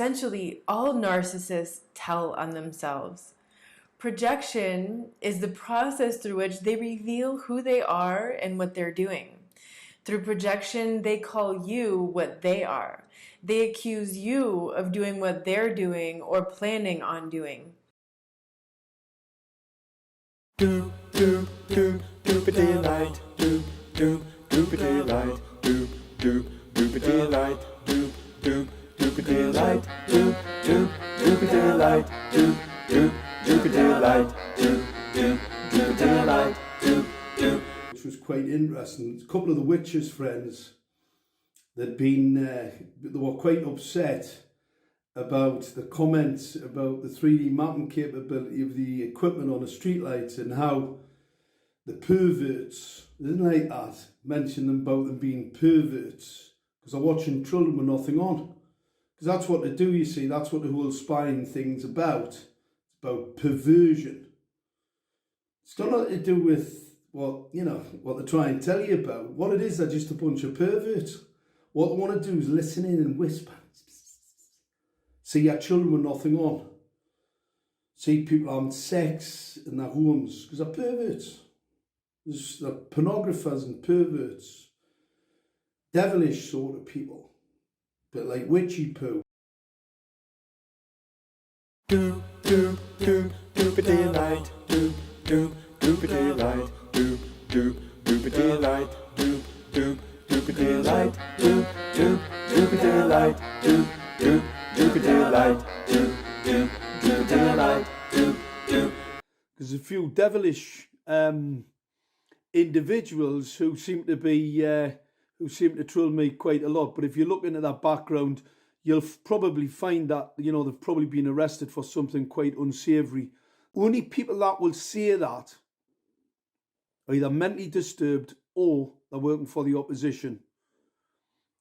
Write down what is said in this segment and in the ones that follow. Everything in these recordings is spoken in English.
essentially all narcissists tell on themselves. Projection is the process through which they reveal who they are and what they're doing. Through projection, they call you what they are. They accuse you of doing what they're doing or planning on doing. Doop doop doop doop daylight doop doop doop daylight doop doop doop daylight doop doop doop daylight doop doop doop daylight doop doop doop daylight doop doop doop daylight doop doop. Which was quite interesting. A couple of the witches' friends that they were quite upset about the comments about the 3D mapping capability of the equipment on the streetlights and how the perverts, didn't like that, mention them about them being perverts because they're watching children with nothing on. Because that's what they do, you see, that's what the whole spying thing's about. It's about perversion. It's got nothing to do with what they try and tell you about. What it is, they're just a bunch of perverts. What they want to do is listen in and whisper. See your children with nothing on. See people having sex in their homes because they're perverts. They're pornographers and perverts. Devilish sort of people. Bit like witchy poo. Doop doop doop doop daylight doop doop doop daylight doop doop doop daylight doop doop doop daylight doop doop doop daylight doop doop doop daylight doop doop doop daylight doop doop. There's a few devilish individuals who seem to troll me quite a lot. But if you look into their background, you'll probably find that they've probably been arrested for something quite unsavoury. Only people that will say that are either mentally disturbed or they're working for the opposition.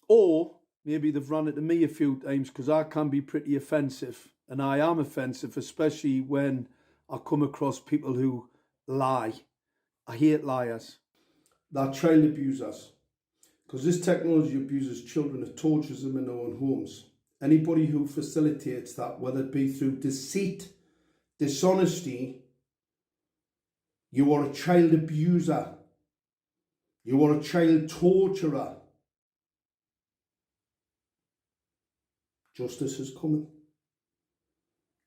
Or maybe they've run into me a few times because I can be pretty offensive. And I am offensive, especially when I come across people who lie. I hate liars. They're child abusers. Because this technology abuses children, it tortures them in their own homes. Anybody who facilitates that, whether it be through deceit, dishonesty, you are a child abuser. You are a child torturer. Justice is coming.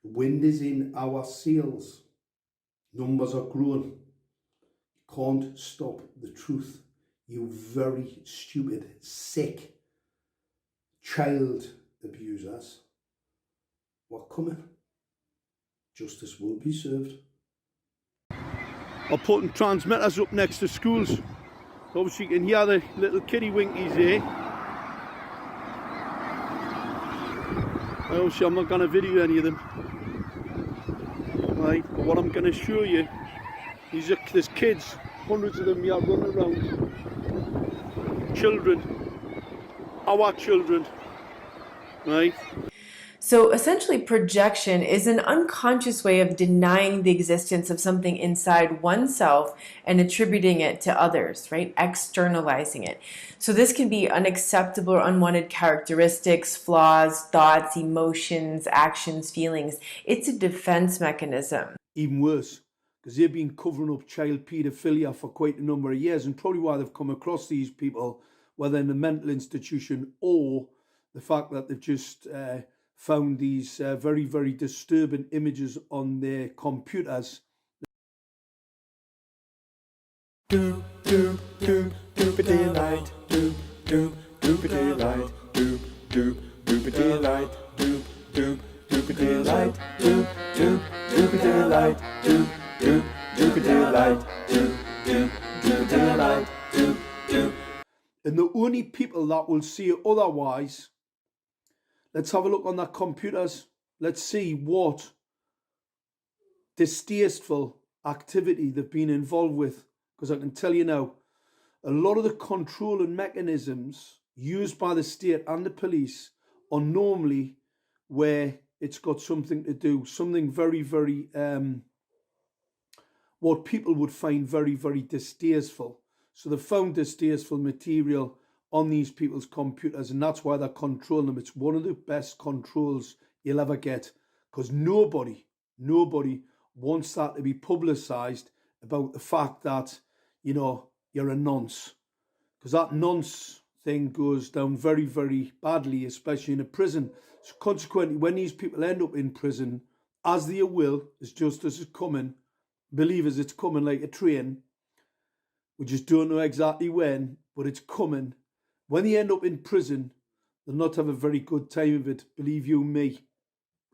The wind is in our sails. Numbers are growing. You can't stop the truth. You very stupid, sick child abusers. We're coming. Justice will be served. I'm putting transmitters up next to schools. Obviously you can hear the little kitty winkies here. Obviously I'm not going to video any of them. Right, but what I'm going to show you is there's kids, hundreds of them here running around. Children, our children, right? So essentially, projection is an unconscious way of denying the existence of something inside oneself and attributing it to others, right? Externalizing it. So this can be unacceptable or unwanted characteristics, flaws, thoughts, emotions, actions, feelings. It's a defense mechanism. Even worse, because they've been covering up child paedophilia for quite a number of years, and probably why they've come across these people, whether in a mental institution or the fact that they've just found these very, very disturbing images on their computers. Doop doop doop doop daylight doop doop doop daylight doop doop doop daylight doop doop doop daylight doop doop doop daylight doop doop doop daylight doop doop doop daylight doop doop. And the only people that will see otherwise, let's have a look on their computers. Let's see what distasteful activity they've been involved with. Because I can tell you now, a lot of the controlling mechanisms used by the state and the police are normally where it's got something to do, something very, very, what people would find very, very distasteful. So they found distasteful material on these people's computers, and that's why they're controlling them. It's one of the best controls you'll ever get, because nobody wants that to be publicised about the fact that, you know, you're a nonce. Because that nonce thing goes down very, very badly, especially in a prison. So consequently, when these people end up in prison, as they will, as justice is coming, believe us, it's coming like a train. We just don't know exactly when, but it's coming. When they end up in prison, they'll not have a very good time of it, believe you me.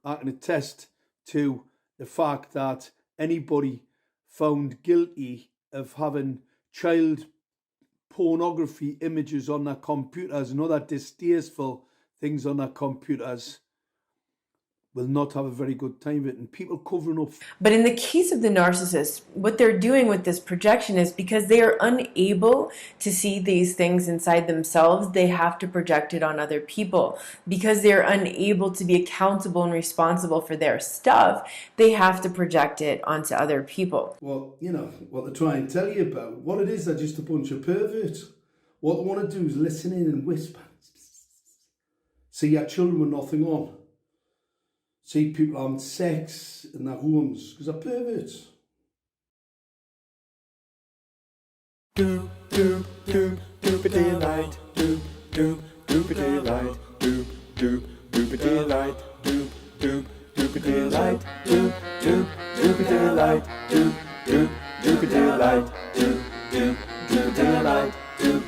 I can attest to the fact that anybody found guilty of having child pornography images on their computers and other distasteful things on their computers will not have a very good time of it. And people covering up. But in the case of the narcissist, what they're doing with this projection is because they are unable to see these things inside themselves, they have to project it on other people. Because they're unable to be accountable and responsible for their stuff, they have to project it onto other people. Well, you know, what they try and tell you about, what it is, they're just a bunch of perverts. What they want to do is listen in and whisper. See your children with nothing on. See people having sex in their homes because they're perverts. Doop doop doop doopity light. Doop doop doopity light. Doop doop doopity light. Doop doop doopity light. Doop doop doopity light. Doop doop doopity light. Doop doop doopity light. Doop